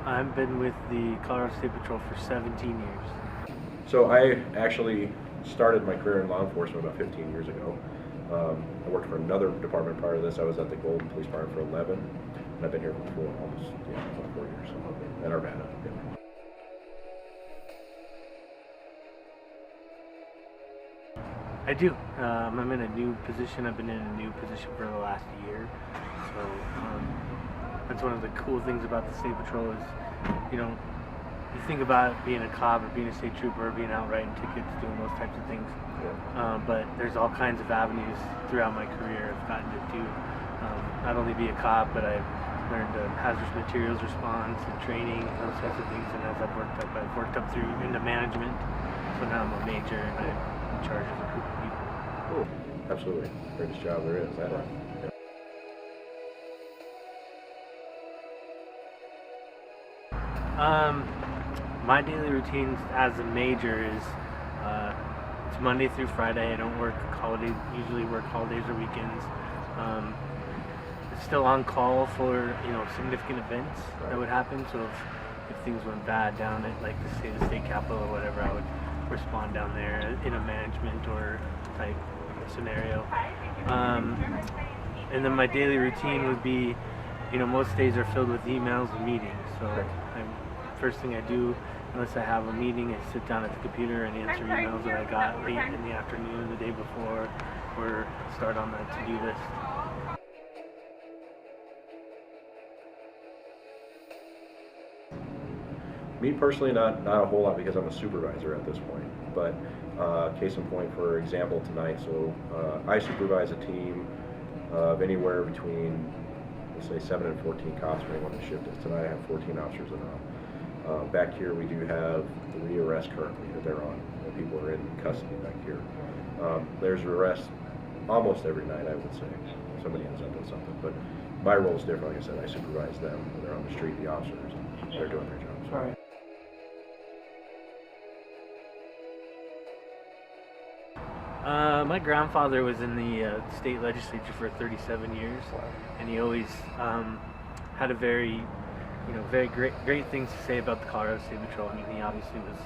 I've been with the Colorado State Patrol for 17 years. So I actually started my career in law enforcement about 15 years ago. I worked for another department prior to this. I was at the Golden Police Department for 11, and I've been here for almost 4 years in Arvada. Yeah. I do. I'm in a new position. I've been in a new position for the last year. So that's one of the cool things about the State Patrol is, you think about being a cop or being a state trooper or being out writing tickets, doing those types of things. Yeah. But there's all kinds of avenues throughout my career I've gotten to do. Not only be a cop, but I've learned hazardous materials response and training and those types of things. And as I've worked up through into management. So now I'm a major and I'm in charge of a group of people. Cool. Absolutely. Greatest job there is. Yeah. My daily routine as a major is it's Monday through Friday. I don't work holidays, usually work holidays or weekends. Still on call for significant events that would happen. So if things went bad down at like the state capitol or whatever, I would respond down there in a management or type scenario. And then my daily routine would be, most days are filled with emails and meetings. So first thing I do, unless I have a meeting, I sit down at the computer and answer emails that I got late in the afternoon, the day before, or start on that to-do list. Me personally, not a whole lot because I'm a supervisor at this point. But case in point, for example, tonight, so I supervise a team of anywhere between, let's say, 7 and 14 cops, depending on what the shift is. Tonight I have 14 officers in all. Back here we do have 3 arrests currently that they're on. People are in custody back here. There's arrests almost every night, I would say. Somebody ends up with something. But my role is different. Like I said, I supervise them. They're on the street, the officers. They're doing their jobs. All right. My grandfather was in the state legislature for 37 years, and he always had a very great things to say about the Colorado State Patrol. I mean, he obviously was,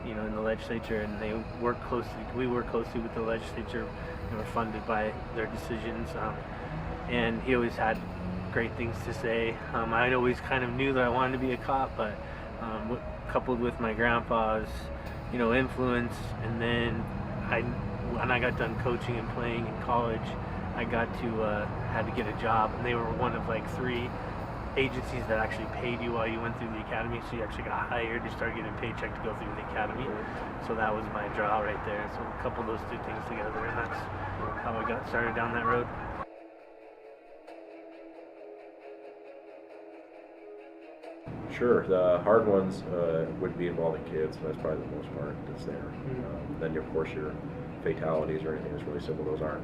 in the legislature, and we work closely with the legislature. We're funded by their decisions, and he always had great things to say. I always kind of knew that I wanted to be a cop, but coupled with my grandpa's, influence, and then when I got done coaching and playing in college, I had to get a job, and they were one of like 3 agencies that actually paid you while you went through the academy. So you actually got hired, you started getting a paycheck to go through the academy. So that was my draw right there. So a couple of those 2 things together, and that's how I got started down that road. Sure, the hard ones would be involving kids. That's probably the most part that's there. Then, of course, your fatalities or anything that's really simple, those aren't,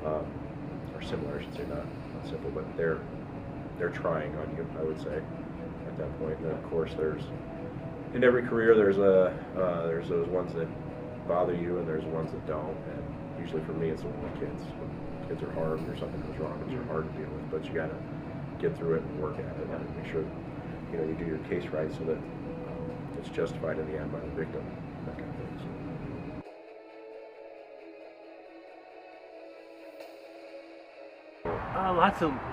or similar, I should say, not simple, but they're trying on you, I would say, at that point. And then, of course, in every career, there's those ones that bother you, and there's ones that don't. And usually, for me, it's the kids. When kids are harmed or something goes wrong, those are hard to deal with. But you got to get through it and work at it and make sure you do your case right so that it's justified in the end by the victim. That kind of thing. So.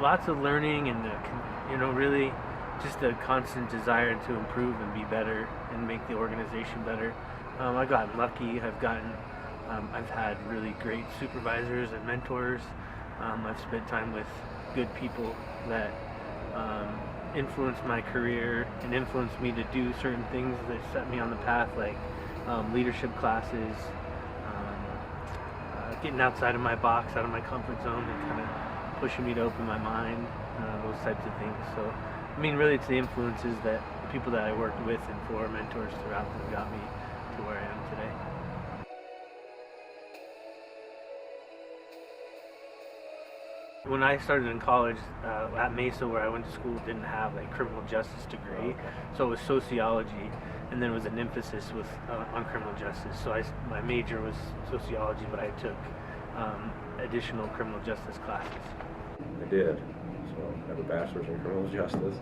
Lots of learning, and really just a constant desire to improve and be better and make the organization better. I got lucky. I've had really great supervisors and mentors. I've spent time with good people that influenced my career and influenced me to do certain things that set me on the path, like leadership classes, getting outside of my box, out of my comfort zone, and kind of pushing me to open my mind, those types of things. So, I mean, really, it's the influences that the people that I worked with and for, mentors throughout, that got me to where I am today. When I started in college, at Mesa, where I went to school, didn't have a criminal justice degree, so it was sociology, and then it was an emphasis on criminal justice. So my major was sociology, but I took additional criminal justice classes. I did. So I have a bachelor's in criminal justice.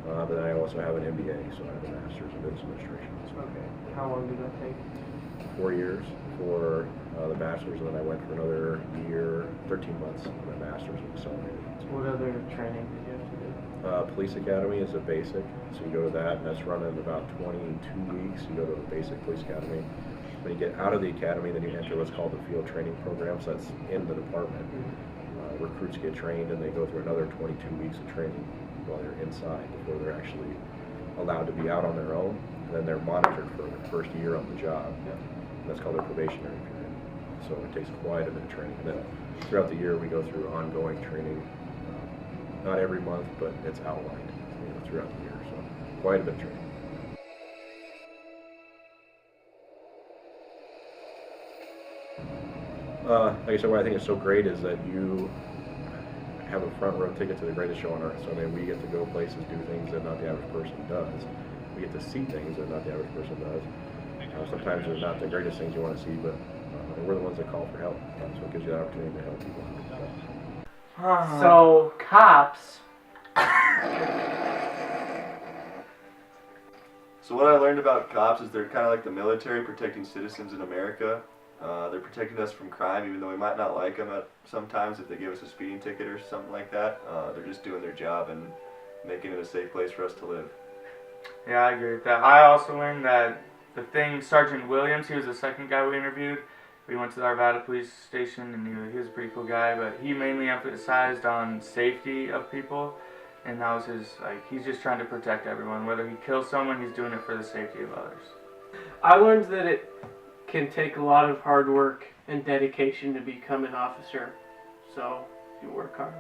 But then I also have an MBA, so I have a Master's in Business Administration. Okay. How long did that take? 4 years for the Master's, and then I went for another year, 13 months for my Master's in Accelerated. What other training did you have to do? Police Academy is a basic, so you go to that, and that's run in about 22 weeks. You go to a basic police academy. When you get out of the academy, then you enter what's called the field training program, so that's in the department. Recruits get trained, and they go through another 22 weeks of training while they're inside before they're actually allowed to be out on their own. And then they're monitored for the first year on the job. And that's called their probationary period. So it takes quite a bit of training. And then throughout the year, we go through ongoing training. Not every month, but it's outlined throughout the year. So quite a bit of training. Like I said, what I think is so great is that you have a front row ticket to the greatest show on earth. So I mean, we get to go places, do things that not the average person does. We get to see things that not the average person does. Sometimes they're not the greatest things you want to see, but we're the ones that call for help. So it gives you the opportunity to help people. So, cops. So what I learned about cops is they're kind of like the military protecting citizens in America. They're protecting us from crime, even though we might not like them sometimes if they give us a speeding ticket or something like that. They're just doing their job and making it a safe place for us to live. Yeah, I agree with that. I also learned that Sergeant Williams, he was the second guy we interviewed. We went to the Arvada police station, and he was a pretty cool guy, but he mainly emphasized on safety of people, and that was he's just trying to protect everyone. Whether he kills someone, he's doing it for the safety of others. I learned that it can take a lot of hard work and dedication to become an officer, so you work hard.